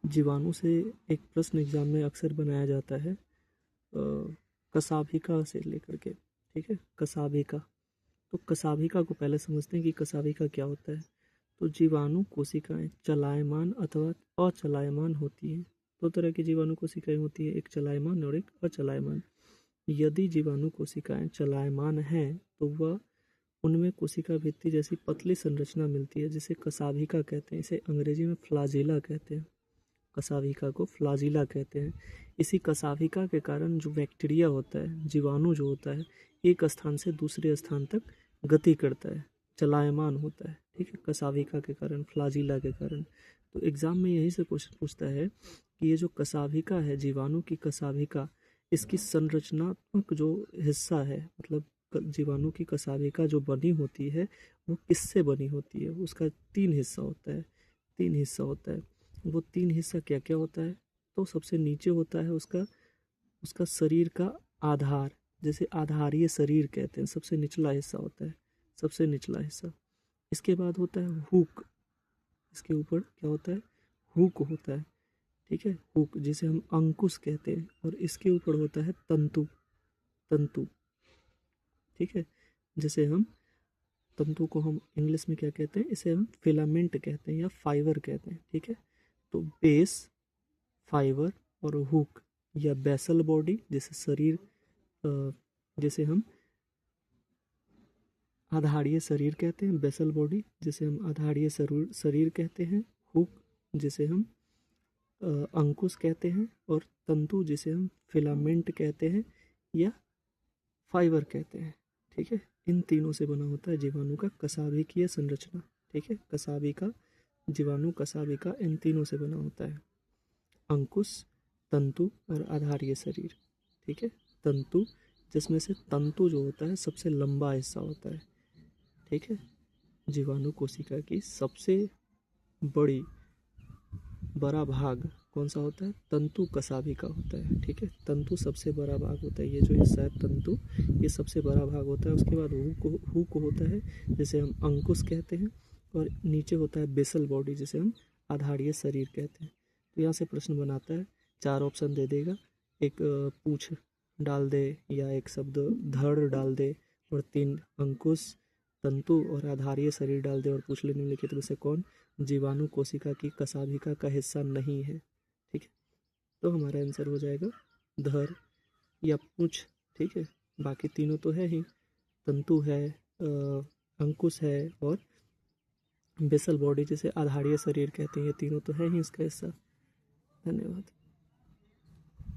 जीवाणु से एक प्रश्न एग्जाम में अक्सर बनाया जाता है, कसाभिका से लेकर के। ठीक है, कसाभिका। तो कसाभिका को पहले समझते हैं कि कसाभिका क्या होता है। तो जीवाणु कोशिकाएं चलायमान अथवा अचलायमान होती हैं। दो तरह की जीवाणु कोशिकाएं होती है, एक चलायमान और एक अचलायमान। यदि जीवाणु कोशिकाएं चलायमान हैं तो वह उनमें कोशिका भित्ति जैसी पतली संरचना मिलती है, जिसे कसाभिका कहते हैं। इसे अंग्रेजी में फ्लाजिला कहते हैं। कसाभिका को फ्लाजिला कहते हैं। इसी कसाभिका के कारण जो बैक्टीरिया होता है, जीवाणु जो होता है, एक स्थान से दूसरे स्थान तक गति करता है, चलायमान होता है। ठीक है, कसाभिका के कारण, फ्लाजिला के कारण। तो एग्जाम में यही से क्वेश्चन पूछता है कि ये जो कसाभिका है, जीवाणु की कसाभिका, इसकी संरचनात्मक जो हिस्सा है, मतलब जीवाणु की कसाभिका जो बनी होती है वो किससे बनी होती है। उसका तीन हिस्सा होता है। वो तीन हिस्सा क्या क्या होता है। तो सबसे नीचे होता है उसका उसका शरीर का आधार, जैसे आधारीय शरीर कहते हैं, सबसे निचला हिस्सा होता है, सबसे निचला हिस्सा। इसके बाद होता है हुक। इसके ऊपर क्या होता है, हुक होता है। ठीक है, हुक जिसे हम अंकुश कहते हैं। और इसके ऊपर होता है तंतु। तंतु, ठीक है, जैसे हम तंतु को हम इंग्लिश में क्या कहते हैं, इसे हम फिलामेंट कहते हैं या फाइबर कहते हैं। ठीक है, तो बेस, फाइबर और हुक या बेसल बॉडी, जैसे शरीर, जैसे हम आधारीय शरीर कहते हैं, बेसल बॉडी जिसे हम आधारीय शरीर कहते हैं, हुक जिसे हम अंकुश कहते हैं, और तंतु जिसे हम फिलामेंट कहते हैं या फाइबर कहते हैं। ठीक है, इन तीनों से बना होता है जीवाणु का कसाभिकीय संरचना। ठीक है, कसाभिका, जीवाणु कसाभिका, इन तीनों से बना होता है, अंकुश, तंतु और आधारीय शरीर। ठीक है, तंतु, जिसमें से तंतु जो होता है सबसे लंबा हिस्सा होता है। ठीक है, जीवाणु कोशिका की सबसे बड़ा भाग कौन सा होता है, तंतु कसाभिका होता है। ठीक है, तंतु सबसे बड़ा भाग होता है। ये जो हिस्सा है तंतु, ये सबसे बड़ा भाग होता है। उसके बाद हुक होता है, जिसे हम अंकुश कहते हैं, और नीचे होता है बेसल बॉडी, जिसे हम आधारीय शरीर कहते हैं। तो यहाँ से प्रश्न बनाता है, चार ऑप्शन दे देगा, एक पूछ डाल दे या एक शब्द धड़ डाल दे, और तीन अंकुश, तंतु और आधारीय शरीर डाल दे, और पूछ ले निम्नलिखित में से कौन जीवाणु कोशिका की कसाभिका का हिस्सा नहीं है। ठीक है, तो हमारा आंसर हो जाएगा धड़ या पूंछ। ठीक है, बाकी तीनों तो है ही, तंतु है, अंकुश है और बेसल बॉडी जिसे आधारीय शरीर कहते हैं, ये तीनों तो है ही इसका हिस्सा। धन्यवाद।